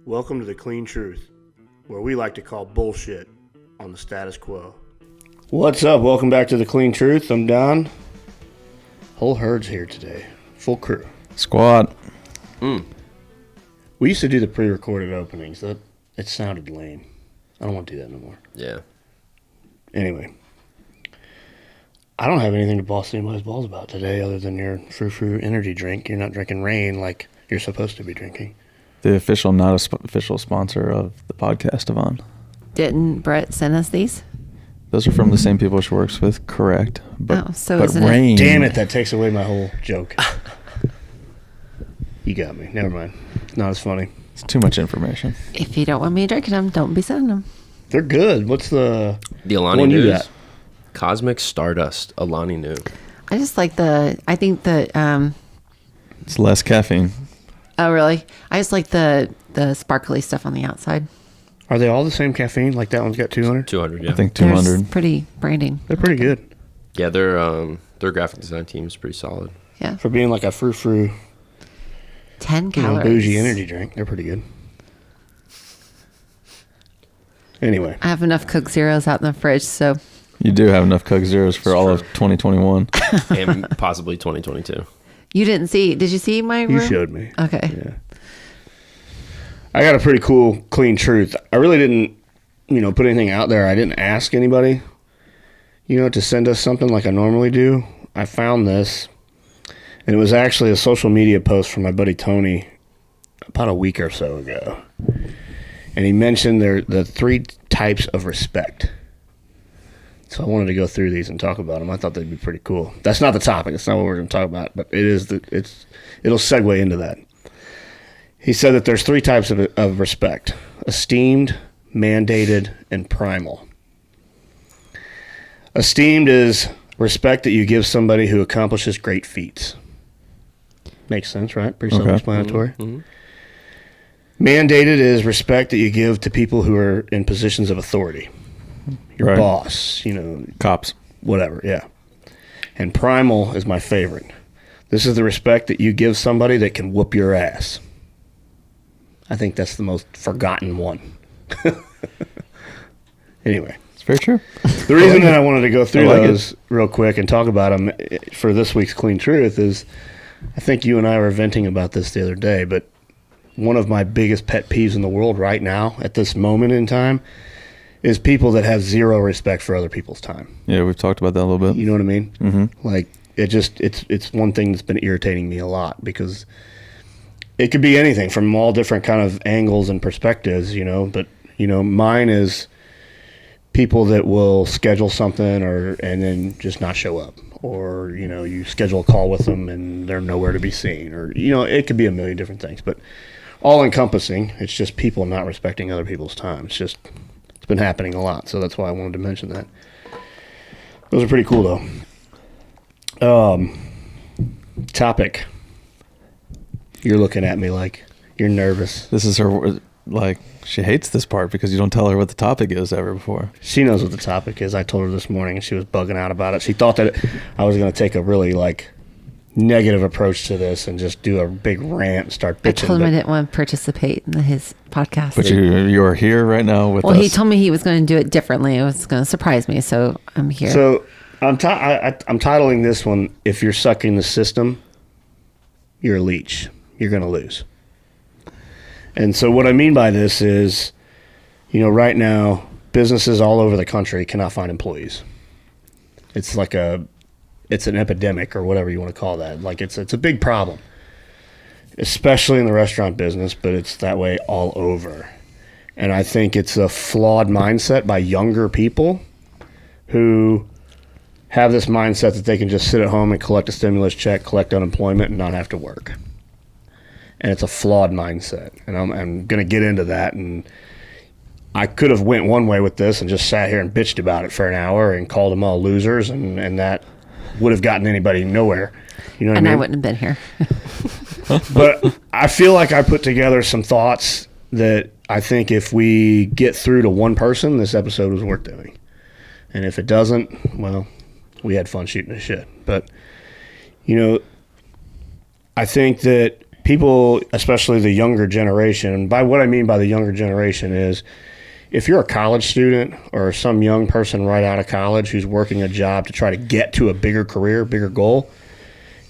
Welcome to the Clean Truth, where we like to call bullshit on the status quo. What's up? Welcome back to the Clean Truth. I'm Don. Whole herd's here today. Full crew. Squad. We used to do the pre-recorded openings. It sounded lame. I don't want to do that no more. Yeah. Anyway, I don't have anything to bust anybody's balls about today other than your frou-frou energy drink. You're not drinking rain like you're supposed to be drinking. The official, not official sponsor of the podcast, Yvonne. Didn't Brett send us these? Those are from the same people she works with, correct? But, so isn't rain. Damn it, that takes away my whole joke. You got me. Never mind. It's not as funny. It's too much information. If you don't want me drinking them, don't be sending them. They're good. What's the Alani one you News? got? Cosmic Stardust Alani Nu. I just like I think the, It's less caffeine. oh really? I just like the sparkly stuff on the outside. Are they all the same caffeine? Like that one's got 200? 200, yeah. I think There's 200. pretty branding. They're pretty good. Yeah, their graphic design team is pretty solid. Yeah. For being like a frou-frou, 10 calories. bougie energy drink. They're pretty good. Anyway. I have enough Coke Zeros out in the fridge, so. You do have enough Coke Zeros for all of 2021. And possibly 2022. You didn't see. Did you see my room? You showed me. Okay. Yeah. I got a pretty cool, clean truth. I really didn't, put anything out there. I didn't ask anybody, to send us something like I normally do. I found this, and it was actually a social media post from my buddy Tony about a week or so ago. And he mentioned the 3 types of respect. So I wanted to go through these and talk about them. I thought they'd be pretty cool. That's not the topic. It's not what we're going to talk about, but it'll segue into that. He said that there's 3 types of respect: esteemed, mandated, and primal. Esteemed is respect that you give somebody who accomplishes great feats. Makes sense, right? Pretty self-explanatory. Mm-hmm. Mandated is respect that you give to people who are in positions of authority. Your Right. boss, Cops. whatever, yeah. And primal is my favorite. This is the respect that you give somebody that can whoop your ass. I think that's the most forgotten one. Anyway. It's very true. The reason that I wanted to go through I like those real quick and talk about them for this week's Clean Truth is, I think you and I were venting about this the other day, but one of my biggest pet peeves in the world right now, at this moment in time, is people that have zero respect for other people's time. Yeah, we've talked about that a little bit. You know what I mean? Mm-hmm. Like, it's one thing that's been irritating me a lot, because it could be anything from all different kind of angles and perspectives, but, mine is people that will schedule something and then just not show up, or, you schedule a call with them and they're nowhere to be seen, or, it could be a million different things, but all encompassing, it's just people not respecting other people's time. It's been happening a lot, so that's why I wanted to mention that. Those are pretty cool, though. Topic. You're looking at me like you're nervous. This is her, she hates this part because you don't tell her what the topic is ever before. She knows what the topic is. I told her this morning, and she was bugging out about it. She thought that I was going to take a really, negative approach to this and just do a big rant and start bitching. I told him I didn't want to participate in his podcast. But you are here right now with us. Well, he told me he was going to do it differently. It was going to surprise me, so I'm here. So I'm titling this one, "If You're Sucking the System, You're a Leech. You're going to lose." And so what I mean by this is, right now, businesses all over the country cannot find employees. It's like it's an epidemic, or whatever you want to call that. Like, it's a big problem, especially in the restaurant business, but it's that way all over. And I think it's a flawed mindset by younger people who have this mindset that they can just sit at home and collect a stimulus check, collect unemployment, and not have to work. And it's a flawed mindset. And I'm going to get into that. And I could have went one way with this and just sat here and bitched about it for an hour and called them all losers, and that would have gotten anybody nowhere. You know what I mean? I wouldn't have been here. But I feel like I put together some thoughts that I think if we get through to one person, this episode was worth doing. And if it doesn't, well, we had fun shooting the shit. But, I think that people, especially the younger generation, and by what I mean by the younger generation is if you're a college student or some young person right out of college who's working a job to try to get to a bigger career, bigger goal,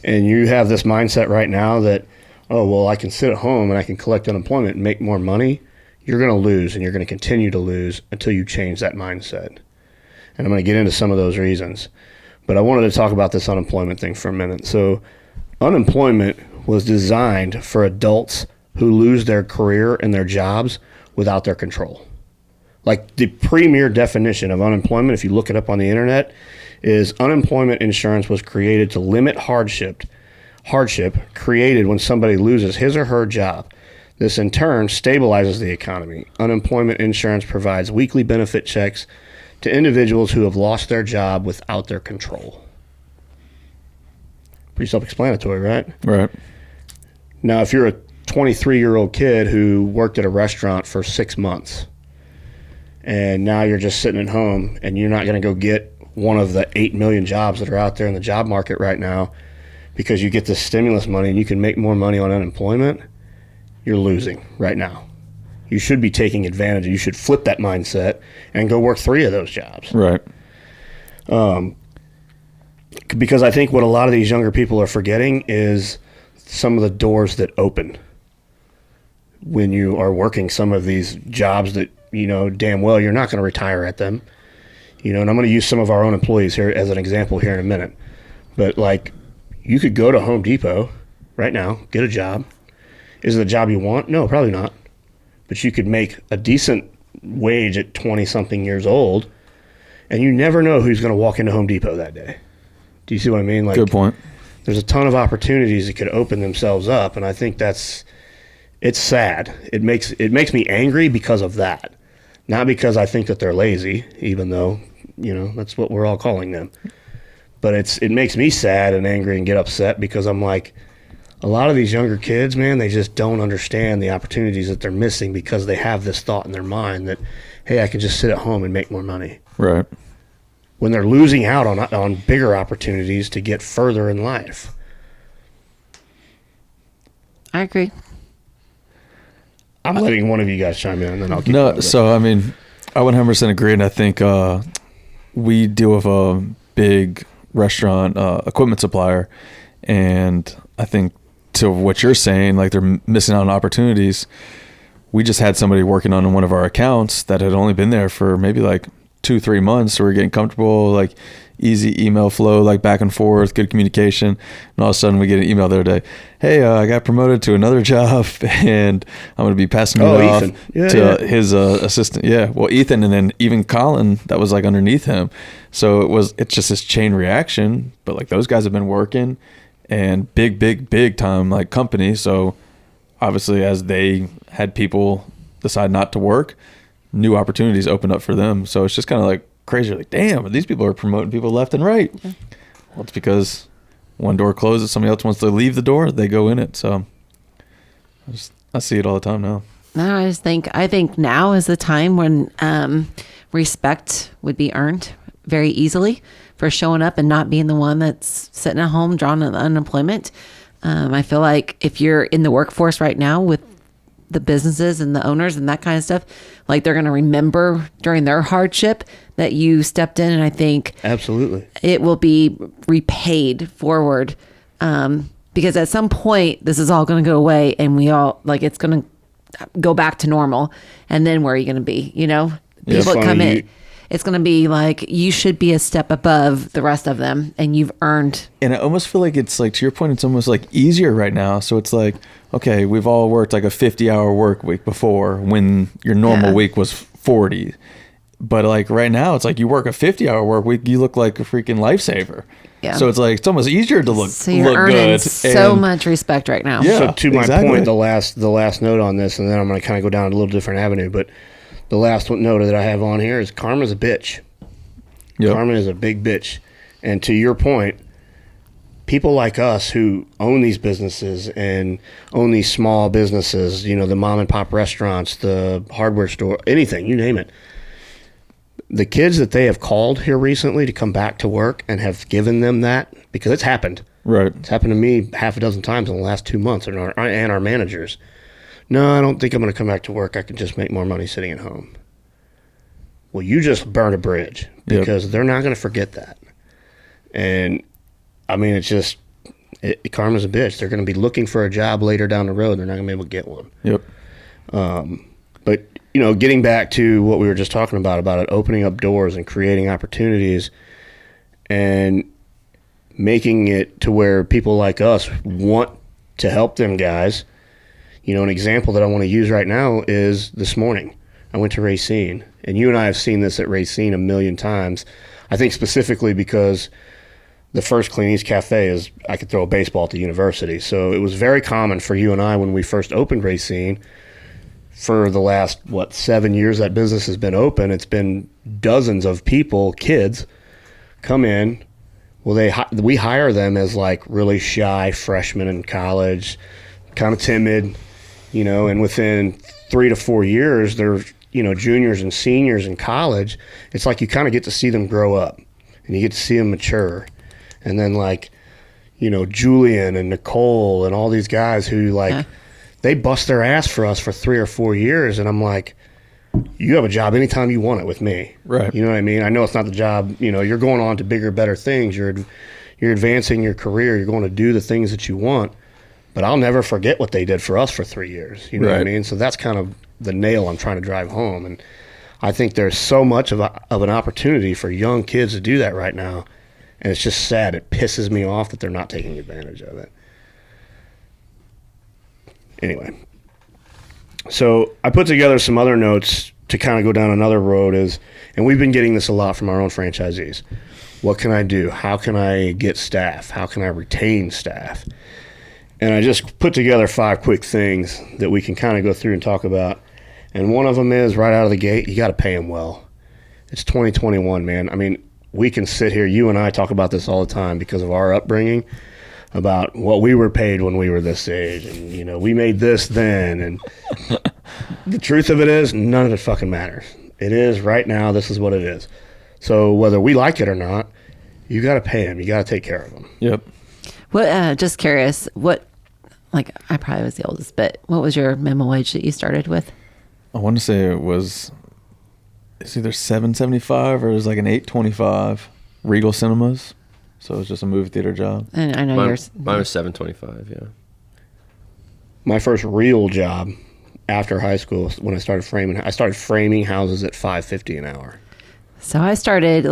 and you have this mindset right now that, oh, well, I can sit at home and I can collect unemployment and make more money, you're going to lose, and you're going to continue to lose until you change that mindset. And I'm going to get into some of those reasons. But I wanted to talk about this unemployment thing for a minute. So unemployment was designed for adults who lose their career and their jobs without their control. Like the premier definition of unemployment, if you look it up on the internet, is unemployment insurance was created to limit hardship created when somebody loses his or her job. This in turn stabilizes the economy. Unemployment insurance provides weekly benefit checks to individuals who have lost their job without their control. Pretty self-explanatory, right? Right. Now, if you're a 23-year-old kid who worked at a restaurant for 6 months, and now you're just sitting at home and you're not going to go get one of the 8 million jobs that are out there in the job market right now because you get this stimulus money and you can make more money on unemployment, you're losing right now. You should be taking advantage. You should flip that mindset and go work 3 of those jobs. Right. Because I think what a lot of these younger people are forgetting is some of the doors that open when you are working some of these jobs that you know damn well you're not going to retire at them. You know, and I'm going to use some of our own employees here as an example here in a minute. But like, you could go to Home Depot right now, get a job. Is it a job you want? No, probably not. But you could make a decent wage at 20-something years old, and you never know who's going to walk into Home Depot that day. Do you see what I mean? Like, Good point. There's a ton of opportunities that could open themselves up, and I think it's sad. It makes me angry because of that. Not because I think that they're lazy, even though, you know, that's what we're all calling them. But it makes me sad and angry and get upset because I'm like, a lot of these younger kids, man, they just don't understand the opportunities that they're missing because they have this thought in their mind that, hey, I can just sit at home and make more money. Right. When they're losing out on bigger opportunities to get further in life. I agree. I'm letting one of you guys chime in, and then I'll keep No, going. so I mean, I 100% agree, and I think we deal with a big restaurant equipment supplier, and I think to what you're saying, like they're missing out on opportunities. We just had somebody working on one of our accounts that had only been there for maybe like 2-3 months, so we're getting comfortable, like easy email flow, like back and forth, good communication, and all of a sudden we get an email the other day, hey, I got promoted to another job and I'm going to be passing it off to his assistant. Well, Ethan, and then even Colin that was like underneath him. So it's just this chain reaction, but like those guys have been working and big time like company. So obviously as they had people decide not to work, new opportunities opened up for them. So it's just kind of like crazy. Like, damn, these people are promoting people left and right. Yeah. Well, it's because one door closes, somebody else wants to leave the door, they go in it. So I see it all the time now. No, I think now is the time when respect would be earned very easily for showing up and not being the one that's sitting at home drawing unemployment. I feel like if you're in the workforce right now with the businesses and the owners and that kind of stuff, like they're going to remember during their hardship that you stepped in, and I think absolutely it will be repaid forward, because at some point this is all going to go away and we all like it's going to go back to normal, and then where are you going to be? You know, people that come in, it's going to be like you should be a step above the rest of them, and you've earned. And I almost feel like it's like, to your point, it's almost like easier right now. So it's like, okay, we've all worked like a 50-hour work week before when your normal week was 40. But like right now, it's like you work a 50-hour work week, you look like a freaking lifesaver. Yeah. So it's like it's almost easier to look so you're earning good. So much respect right now. Yeah, so to my point, the last note on this, and then I'm going to kind of go down a little different avenue. But the last note that I have on here is karma's a bitch. Yep. Karma is a big bitch. And to your point, people like us who own these businesses and own these small businesses, you know, the mom and pop restaurants, the hardware store, anything, you name it. The kids that they have called here recently to come back to work and have given them that, because it's happened. Right. It's happened to me half a dozen times in the last 2 months, and our managers. No, I don't think I'm going to come back to work. I can just make more money sitting at home. Well, you just burned a bridge because they're not going to forget that. And I mean, it's just karma's a bitch. They're going to be looking for a job later down the road. They're not going to be able to get one. Yep. But getting back to what we were just talking about it opening up doors and creating opportunities and making it to where people like us want to help them guys. An example that I want to use right now is this morning. I went to Racine, and you and I have seen this at Racine a million times. I think specifically because the first Clean East Cafe is I could throw a baseball at the university. So it was very common for you and I when we first opened Racine. For the last, 7 years that business has been open, it's been dozens of people, kids, come in. Well, we hire them as like really shy freshmen in college, kind of timid, and within 3 to 4 years, they're, juniors and seniors in college. It's like you kind of get to see them grow up and you get to see them mature. And then Julian and Nicole and all these guys who they bust their ass for us for 3 or 4 years. And I'm like, you have a job anytime you want it with me. Right. You know what I mean? I know it's not the job, you're going on to bigger, better things. You're advancing your career. You're going to do the things that you want. But I'll never forget what they did for us for 3 years. You know what I mean? So that's kind of the nail I'm trying to drive home. And I think there's so much of an opportunity for young kids to do that right now. And it's just sad. It pisses me off that they're not taking advantage of it. Anyway. So I put together some other notes to kind of go down another road and we've been getting this a lot from our own franchisees. What can I do? How can I get staff? How can I retain staff? And I just put together 5 quick things that we can kind of go through and talk about. And one of them is right out of the gate, you got to pay them well. It's 2021, man. I mean, we can sit here, you and I talk about this all the time because of our upbringing, about what we were paid when we were this age. And, we made this then. And the truth of it is, none of it fucking matters. It is right now. This is what it is. So whether we like it or not, you got to pay them. You got to take care of them. Yep. What? Just curious. I probably was the oldest, but what was your minimum wage that you started with? I want to say it's either $7.75 or it was like an $8.25 Regal Cinemas. So it was just a movie theater job. And I know Mine yours. was $7.25. Yeah. My first real job after high school, when I started framing houses at $5.50 an hour. So I started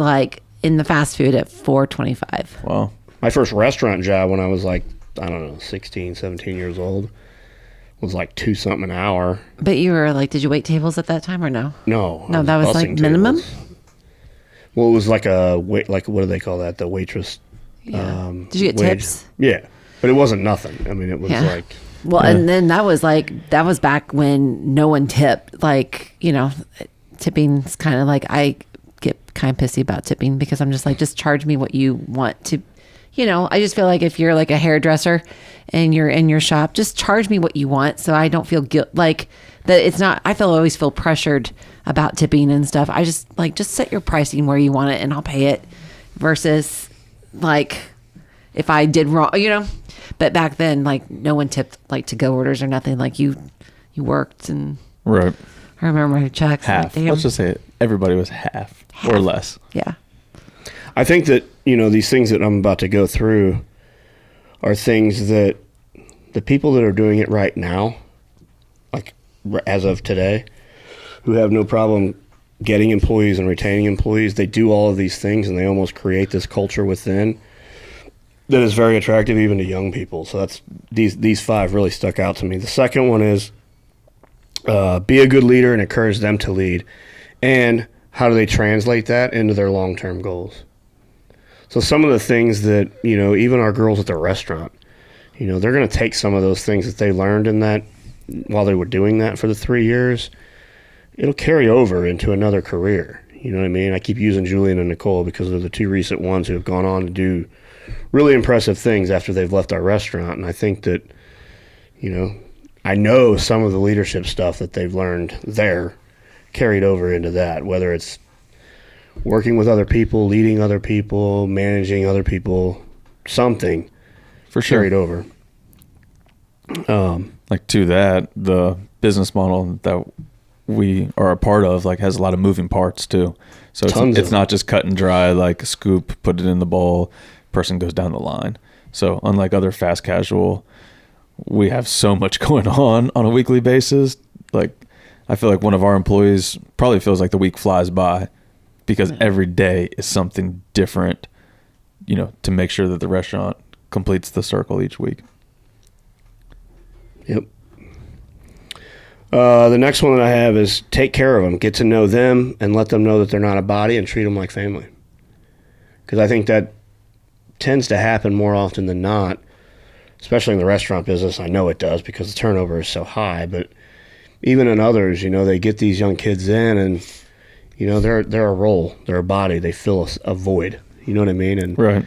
in the fast food at $4.25. Wow. My first restaurant job when I was 16, 17 years old was $2 something an hour. But you were did you wait tables at that time or no? No. No, that was bussing minimum? tables. Well, it was what do they call that? The waitress. Yeah. Did you get wage. tips? Yeah. But it wasn't nothing. I mean, it was Well, and then that was back when no one tipped. Tipping's kind of I get kind of pissy about tipping because I'm just just charge me what you want to. I just feel like if you're a hairdresser and you're in your shop, just charge me what you want so I don't feel that it's not, I always feel pressured about tipping and stuff. I just just set your pricing where you want it and I'll pay it versus if I did wrong, but back then, no one tipped to go orders or nothing. You worked and Right. I remember my checks. Half. Let's just say it. Everybody was half or less. Yeah. I think that, these things that I'm about to go through are things that the people that are doing it right now, as of today, who have no problem getting employees and retaining employees, they do all of these things and they almost create this culture within that is very attractive even to young people. So that's these 5 really stuck out to me. The second one is be a good leader and encourage them to lead. And how do they translate that into their long-term goals? So some of the things that, even our girls at the restaurant, they're going to take some of those things that they learned in that while they were doing that for the 3 years. It'll carry over into another career. You know what I mean? I keep using Julian and Nicole because they're the 2 recent ones who have gone on to do really impressive things after they've left our restaurant. And I think that, I know some of the leadership stuff that they've learned there carried over into that, whether it's working with other people, leading other people, managing other people, something. For sure. carried over. Like to that, the business model that we are a part of like has a lot of moving parts too. So it's not just cut and dry, like scoop, put it in the bowl, person goes down the line. So unlike other fast casual, we have so much going on a weekly basis. Like I feel like one of our employees probably feels like the week flies by because every day is something different, you know, to make sure that the restaurant completes the circle each week. Yep. The next one that I have is take care of them, get to know them, and let them know that they're not a body, and treat them like family. Because I think that tends to happen more often than not, especially in the restaurant business. I know it does because the turnover is so high, but even in others, you know, they get these young kids in, and you know they're a role, they're a body, they fill a void. You know what I mean? And Right.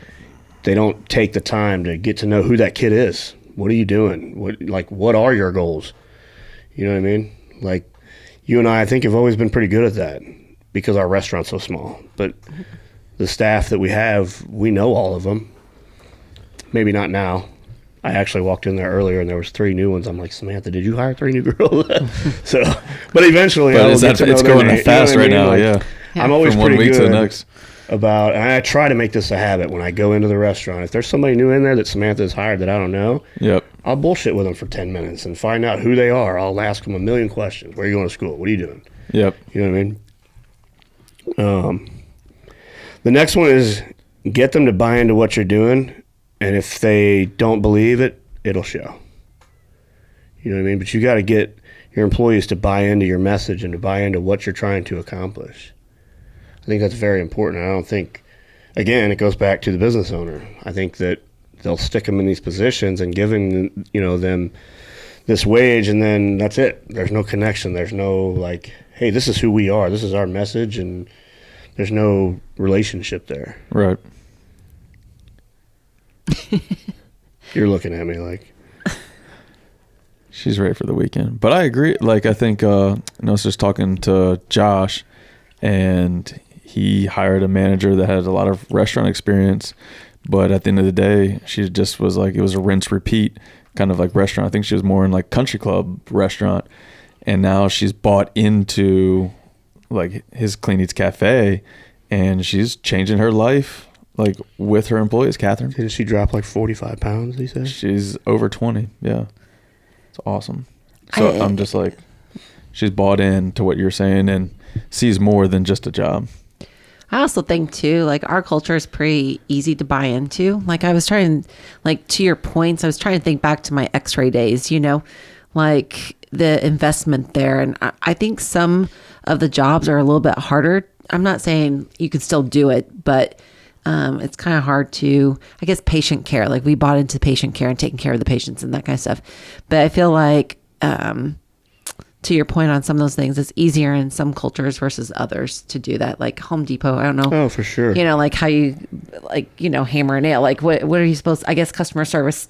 they don't take the time to get to know who that kid is. What are you doing? What are your goals? You know what I mean? Like, you and I think, have always been pretty good at that because our restaurant's so small. But the staff that we have, we know all of them. Maybe not now. I actually walked in there earlier and there was 3 new ones. I'm like, Samantha, did you hire 3 new girls? So, but eventually, I will get to know it's their going name. fast right now. Like, Yeah. I'm always From one pretty week good to the next. about, and I try to make this a habit when I go into the restaurant. If there's somebody new in there that Samantha has hired that I don't know, Yep. I'll bullshit with them for 10 minutes and find out who they are. I'll ask them a million questions. Where are you going to school? What are you doing? Yep. You know what I mean? The next one is get them to buy into what you're doing, and if they don't believe it, it'll show. You know what I mean? But you got to get your employees to buy into your message and to buy into what you're trying to accomplish. I think that's very important. I don't think, again, it goes back to the business owner. I think that they'll stick them in these positions and giving, you know, them this wage, and then that's it. There's no connection. There's no like, hey, this is who we are. This is our message, and there's no relationship there. Right. You're looking at me like, She's ready for the weekend. But I agree. Like, I think, I was just talking to Josh, and he hired a manager that had a lot of restaurant experience. But at the end of the day, she just was like, it was a rinse repeat kind of like restaurant. I think she was more in like country club restaurant. And now she's bought into like his Clean Eats Cafe, and she's changing her life like with her employees. Catherine, didn't she drop like 45 pounds, he said? she's over 20. Yeah. It's awesome. So I'm just like, she's bought in to what you're saying and sees more than just a job. I also think too, like our culture is pretty easy to buy into. Like I was trying, like to your points, I was trying to think back to my X-ray days, you know, like the investment there. And I think some of the jobs are a little bit harder. I'm not saying you can still do it, but it's kind of hard to, I guess, patient care. Like we bought into patient care and taking care of the patients and that kind of stuff. But I feel like, to your point on some of those things, it's easier in some cultures versus others to do that. Like Home Depot, I don't know. Oh, for sure. You know, like how you, like, you know, hammer a nail. Like what are you supposed to, I guess customer service,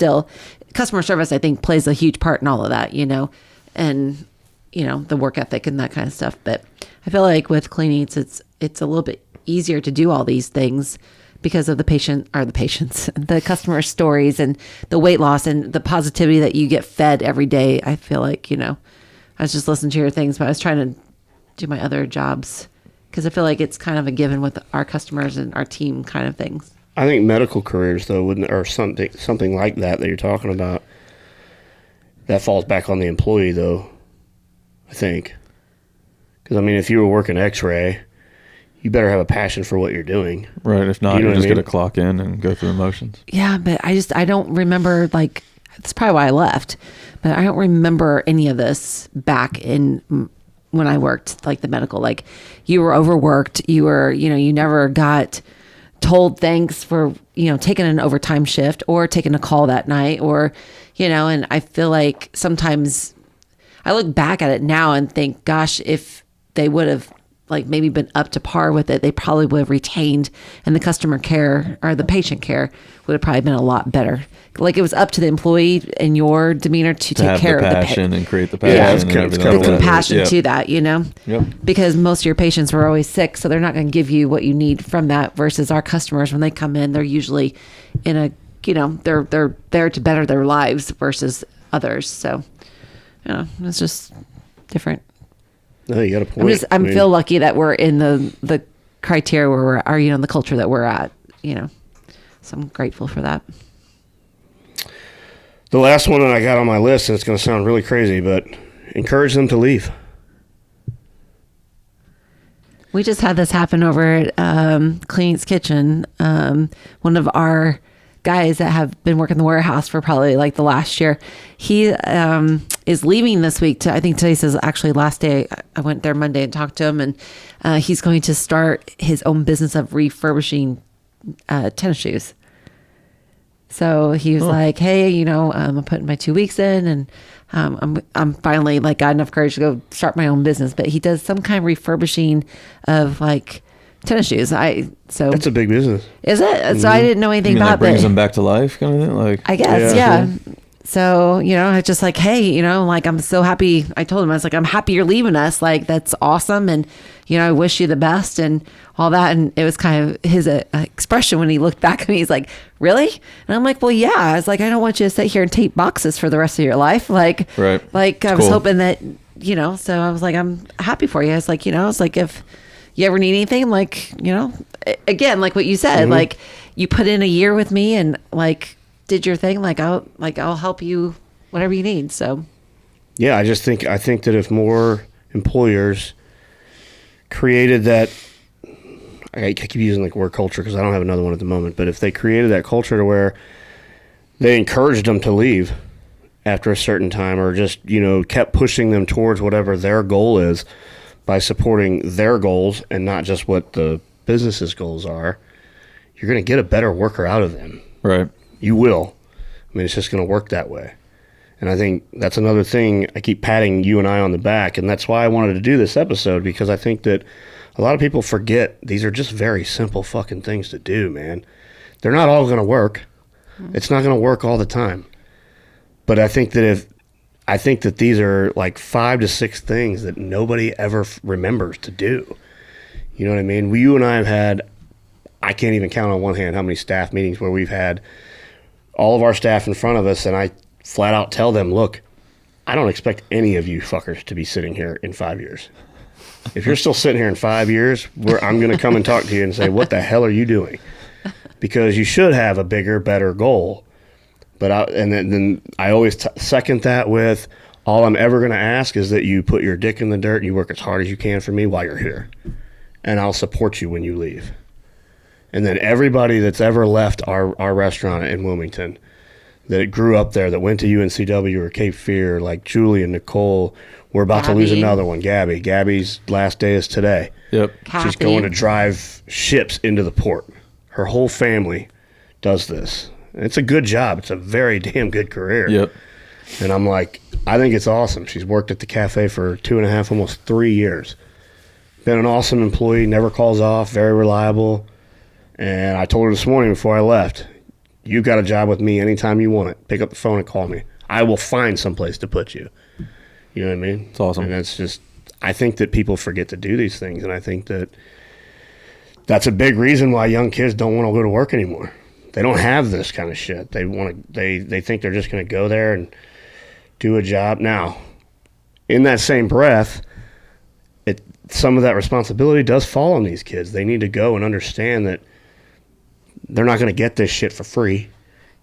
I think plays a huge part in all of that, you know, and, you know, the work ethic and that kind of stuff. But I feel like with Clean Eats, it's a little bit easier to do all these things because of the patients, the customer stories and the weight loss and the positivity that you get fed every day. I feel like, you know, I was just listening to your things, but I was trying to do my other jobs because I feel like it's kind of a given with our customers and our team kind of things. I think medical careers, though, or something like that you're talking about, that falls back on the employee, though, I think. Because, I mean, if you were working X-ray, you better have a passion for what you're doing. Right. If not, You know you're what just I mean? going to clock in and go through the motions. Yeah, but I don't remember, like, that's probably why I left, but I don't remember any of this back in when I worked, like the medical, like you were overworked, you were, you know, you never got told thanks for, you know, taking an overtime shift or taking a call that night or, you know, and I feel like sometimes I look back at it now and think, gosh, if they would have like maybe been up to par with it, they probably would have retained, and the customer care or the patient care would have probably been a lot better. Like it was up to the employee and your demeanor to take have care the of passion and create the Yeah, passion it's and kind of everything like the that. compassion Yep. to that, you know? Yep. Because most of your patients were always sick, so they're not going to give you what you need from that versus our customers when they come in, they're usually in a like, they're there to better their lives versus others. So, it's just different. No, you got a point. I feel lucky that we're in the criteria where we're are, the culture that we're at, so I'm grateful for that. The last one that I got on my list, and it's going to sound really crazy, but encourage them to leave. We just had this happen over at Clean's Kitchen. One of our guys that have been working the warehouse for probably like the last year, he is leaving this week. I think today's his actually last day. I went there Monday and talked to him, and he's going to start his own business of refurbishing tennis shoes. So he was like, hey, I'm putting my 2 weeks in, and I'm finally like got enough courage to go start my own business. But he does some kind of refurbishing of like tennis shoes. That's a big business. Is it? Mm-hmm. So I didn't know anything about that. Brings them back to life kind of thing? Like, I guess, yeah. So, it's just like, hey, like, I'm so happy. I told him, I was like, I'm happy you're leaving us. Like, that's awesome. And, I wish you the best and all that. And it was kind of his expression when he looked back at me. He's like, really? And I'm like, well, yeah. I was like, I don't want you to sit here and tape boxes for the rest of your life. Like, right. Like, I was hoping that, so I was like, I'm happy for you. I was like, it's like, if you ever need anything, like, again, like what you said, like, you put in a year with me and like, did your thing, I'll help you whatever you need. So yeah, I think that if more employers created that, I keep using like word culture because I don't have another one at the moment, but if they created that culture to where they encouraged them to leave after a certain time, or just kept pushing them towards whatever their goal is by supporting their goals and not just what the business's goals are, you're going to get a better worker out of them. Right. You will. I mean, it's just going to work that way. And I think that's another thing. I keep patting you and I on the back, and that's why I wanted to do this episode, because I think that a lot of people forget these are just very simple fucking things to do, man. They're not all going to work. It's not going to work all the time. But I think that these are like 5 to 6 things that nobody ever remembers to do. You know what I mean? You and I have had, I can't even count on one hand how many staff meetings where we've had all of our staff in front of us, and I flat out tell them, look, I don't expect any of you fuckers to be sitting here in 5 years. If you're still sitting here in 5 years, I'm going to come and talk to you and say, what the hell are you doing? Because you should have a bigger, better goal. But then I always second that with, all I'm ever going to ask is that you put your dick in the dirt and you work as hard as you can for me while you're here. And I'll support you when you leave. And then everybody that's ever left our restaurant in Wilmington, that grew up there, that went to UNCW or Cape Fear, like Julie and Nicole, we're about to lose another one, Gabby. Gabby's last day is today. Yep. Kathy. She's going to drive ships into the port. Her whole family does this. It's a good job. It's a very damn good career. Yep. And I'm like, I think it's awesome. She's worked at the cafe for 2.5, almost 3 years. Been an awesome employee, never calls off, very reliable. And I told her this morning before I left, you got a job with me anytime you want it. Pick up the phone and call me. I will find someplace to put you. You know what I mean? It's awesome. And that's just, I think that people forget to do these things. And I think that that's a big reason why young kids don't want to go to work anymore. They don't have this kind of shit. They think they're just going to go there and do a job. Now, in that same breath, some of that responsibility does fall on these kids. They need to go and understand that they're not going to get this shit for free.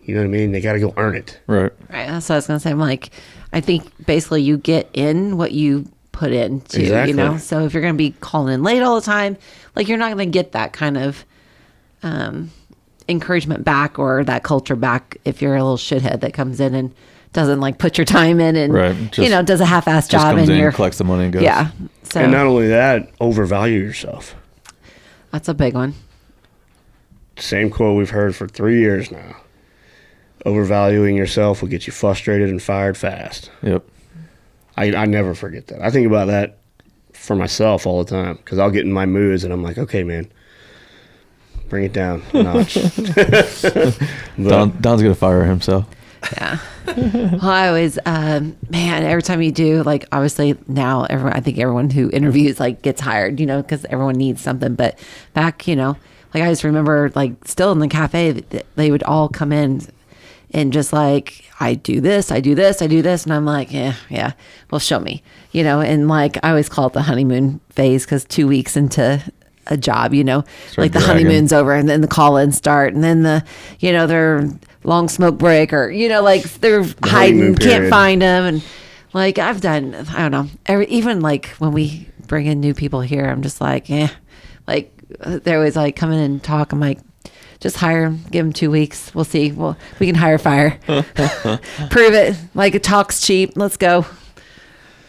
You know what I mean? They got to go earn it. Right. Right. That's what I was going to say. I'm like, I think basically you get in what you put in too, Exactly. So if you're going to be calling in late all the time, like you're not going to get that kind of encouragement back or that culture back if you're a little shithead that comes in and doesn't like put your time in and, right. Just, does a half-ass job comes and in, you're collects the money and goes. Yeah. So And not only that, overvalue yourself. that's a big one. Same quote we've heard for 3 years now. Overvaluing yourself will get you frustrated and fired fast. Yep. I never forget that. I think about that for myself all the time because I'll get in my moods and I'm like, okay, man, bring it down a notch. Don's going to fire himself. Yeah. Well, I always, man, every time you do, like, obviously now I think everyone who interviews, like, gets hired, because everyone needs something. But back, Like I just remember like still in the cafe, they would all come in and just like, I do this, I do this, I do this. And I'm like, yeah, well, show me, and like, I always call it the honeymoon phase, because 2 weeks into a job, like the honeymoon's over, and then the call-ins start, and then their long smoke break, or, like they're hiding, can't find them. And like, I've done, I don't know, even like when we bring in new people here, I'm just like, like they're always like, come in and talk. I'm like, just hire them, give them 2 weeks. We'll see. Well, we can hire fire. Prove it. Like, it talks cheap. Let's go.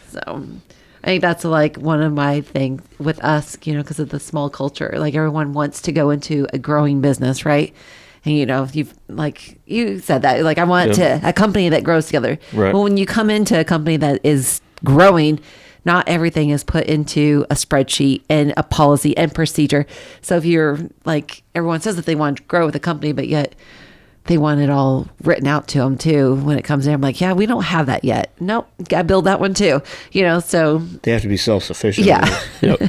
So I think that's like one of my things with us, because of the small culture. Like, everyone wants to go into a growing business, right? And, you've like, you said that, like, I want a company that grows together. Right. Well, when you come into a company that is growing, not everything is put into a spreadsheet and a policy and procedure. So if you're like, everyone says that they want to grow with a company, but yet they want it all written out to them too. When it comes in, I'm like, yeah, we don't have that yet. Nope. Got to build that one too, so They have to be self-sufficient. yeah. Yep.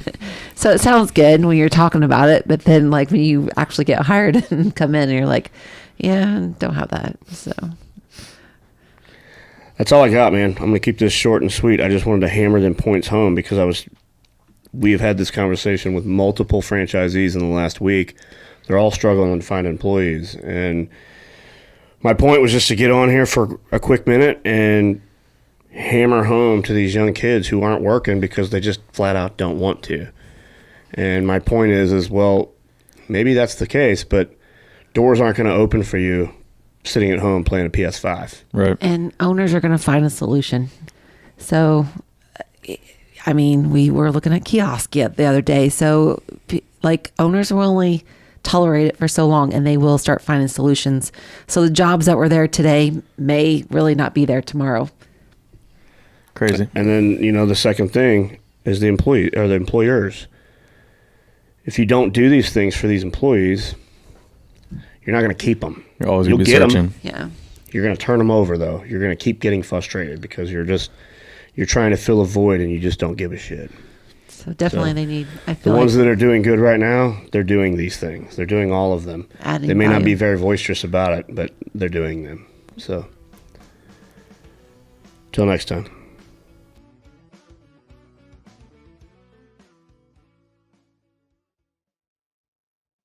So it sounds good when you're talking about it, but then like when you actually get hired and come in and you're like, yeah, don't have that. So That's all I got, man. I'm going to keep this short and sweet. I just wanted to hammer them points home because we have had this conversation with multiple franchisees in the last week. They're all struggling to find employees. And my point was just to get on here for a quick minute and hammer home to these young kids who aren't working because they just flat out don't want to. And my point is, well, maybe that's the case, but doors aren't going to open for you sitting at home playing a PS5. Right. And owners are going to find a solution. So, I mean, we were looking at kiosk the other day. So, like, owners will only tolerate it for so long, and they will start finding solutions. So the jobs that were there today may really not be there tomorrow. Crazy. And then, the second thing is the employee or the employers. If you don't do these things for these employees, you're not going to keep them. You're always going to be You'll get searching. them. Yeah. You're going to turn them over, though. You're going to keep getting frustrated because you're trying to fill a void and you just don't give a shit. So definitely they need, I The feel ones like, that are doing good right now, they're doing these things. They're doing all of them. Adding They may not be value. very boisterous about it, but they're doing them. So, till next time.